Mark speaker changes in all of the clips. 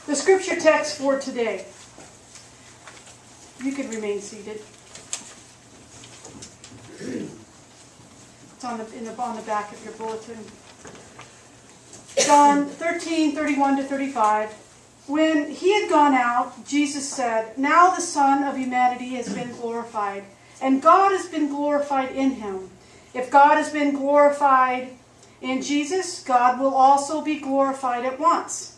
Speaker 1: The scripture text for today. You can remain seated. It's on the back of your bulletin. John 13:31-35. When he had gone out, Jesus said, "Now the Son of Humanity has been glorified, and God has been glorified in him. If God has been glorified in Jesus, God will also be glorified at once.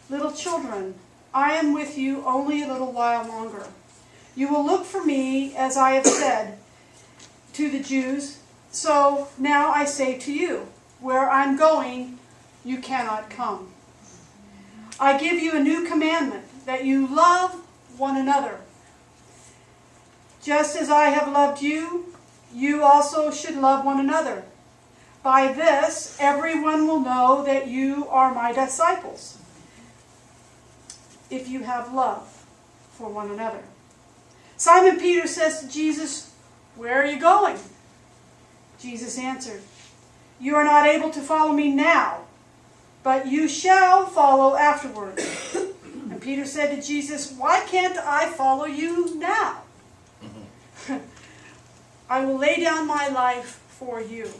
Speaker 1: Little children, I am with you only a little while longer. You will look for me, as I have said to the Jews. So now I say to you, where I'm going, you cannot come. I give you a new commandment, that you love one another. Just as I have loved you, you also should love one another. By this, everyone will know that you are my disciples, if you have love for one another." Simon Peter says to Jesus, "Where are you going?" Jesus answered, "You are not able to follow me now, but you shall follow afterwards." And Peter said to Jesus, "Why can't I follow you now?" "I will lay down my life for you."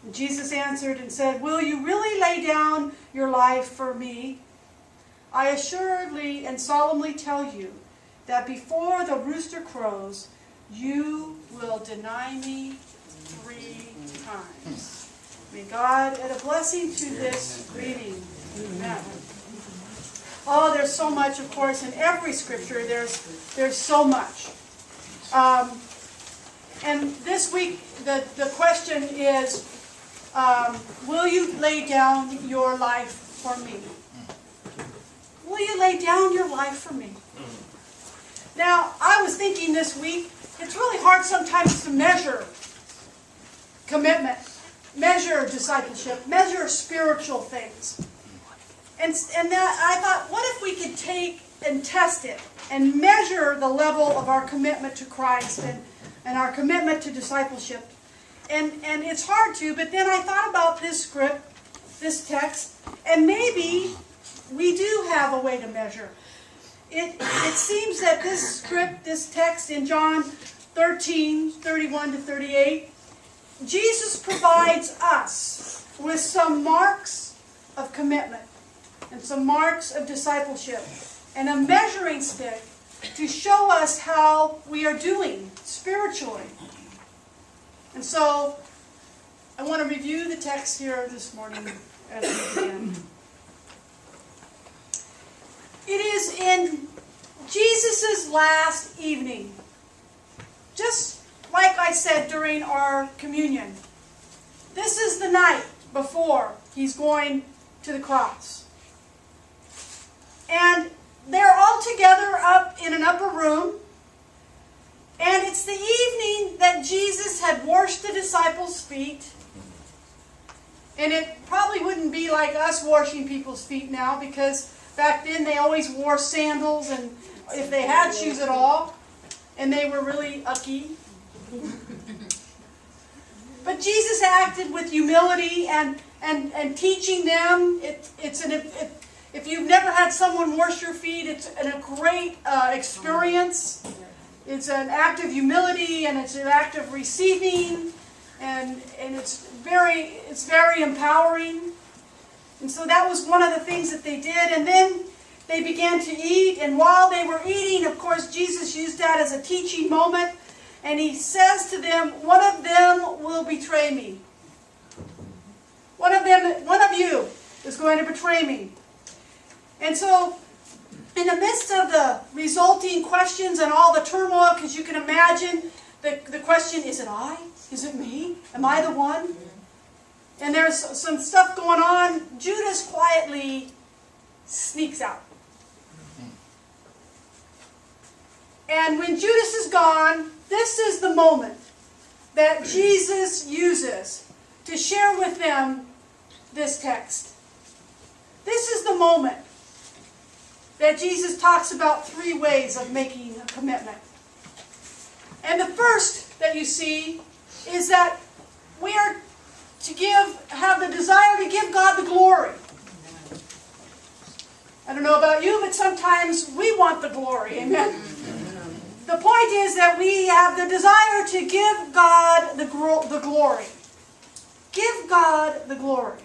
Speaker 1: And Jesus answered and said, "Will you really lay down your life for me? I assuredly and solemnly tell you that before the rooster crows, you will deny me 3 times. May God add a blessing to this reading. Amen. Oh, there's so much, of course, in every scripture. There's so much. And this week, the question is, will you lay down your life for me? Will you lay down your life for me? Now, I was thinking this week, it's really hard sometimes to measure commitment, measure discipleship, measure spiritual things. And that I thought, what if we could take and test it and measure the level of our commitment to Christ and our commitment to discipleship? And it's hard to, but then I thought about this script, this text, and maybe we do have a way to measure. It seems that this script, this text in John 13:31-38, Jesus provides us with some marks of commitment and some marks of discipleship and a measuring stick to show us how we are doing spiritually. And so I want to review the text here this morning as we begin. It is in Jesus' last evening, just like I said during our communion. This is the night before he's going to the cross. And they're all together up in an upper room. And it's the evening that Jesus had washed the disciples' feet. And it probably wouldn't be like us washing people's feet now, because back then they always wore sandals, and if they had shoes at all, and they were really ucky. But Jesus acted with humility and teaching them. If you've never had someone wash your feet, it's a great experience. It's an act of humility, and it's an act of receiving, and it's very empowering. And so that was one of the things that they did. And then they began to eat, and while they were eating, of course, Jesus used that as a teaching moment, and he says to them, "One of them will betray me. One of you is going to betray me." And so, in the midst of the resulting questions and all the turmoil, because you can imagine the question, is it I? Is it me? Am I the one? And there's some stuff going on. Judas quietly sneaks out. And when Judas is gone, this is the moment that Jesus uses to share with them this text. This is the moment that Jesus talks about 3 ways of making a commitment. And the first that you see is that we are to have the desire to give God the glory. I don't know about you, but that sometimes we want the glory. Amen? The point is that we have the desire to give God the glory. Give God the glory.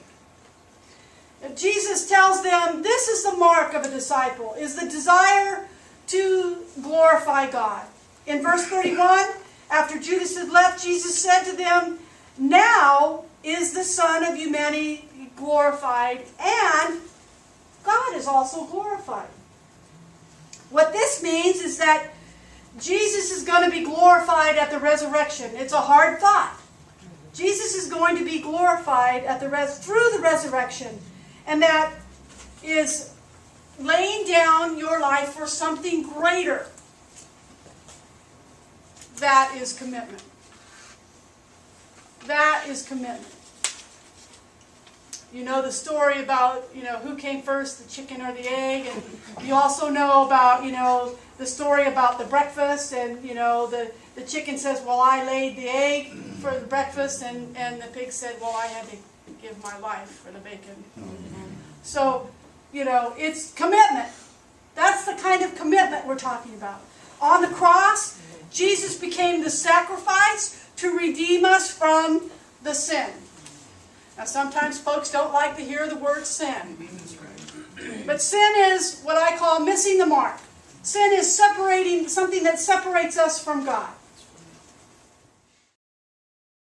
Speaker 1: And Jesus tells them this is the mark of a disciple, is the desire to glorify God. In verse 31, after Judas had left, Jesus said to them, now is the Son of humanity glorified, and God is also glorified. What this means is that Jesus is going to be glorified at the resurrection. It's a hard thought. Jesus is going to be glorified at through the resurrection. And that is laying down your life for something greater. That is commitment. That is commitment. You know the story about, who came first, the chicken or the egg, and you also know about, the story about the breakfast, and, the chicken says, well, I laid the egg for the breakfast, and the pig said, well, I had to give my life for the bacon. So, it's commitment. That's the kind of commitment we're talking about. On the cross, Jesus became the sacrifice to redeem us from the sin. Now, sometimes folks don't like to hear the word sin. But sin is what I call missing the mark. Sin is separating, something that separates us from God.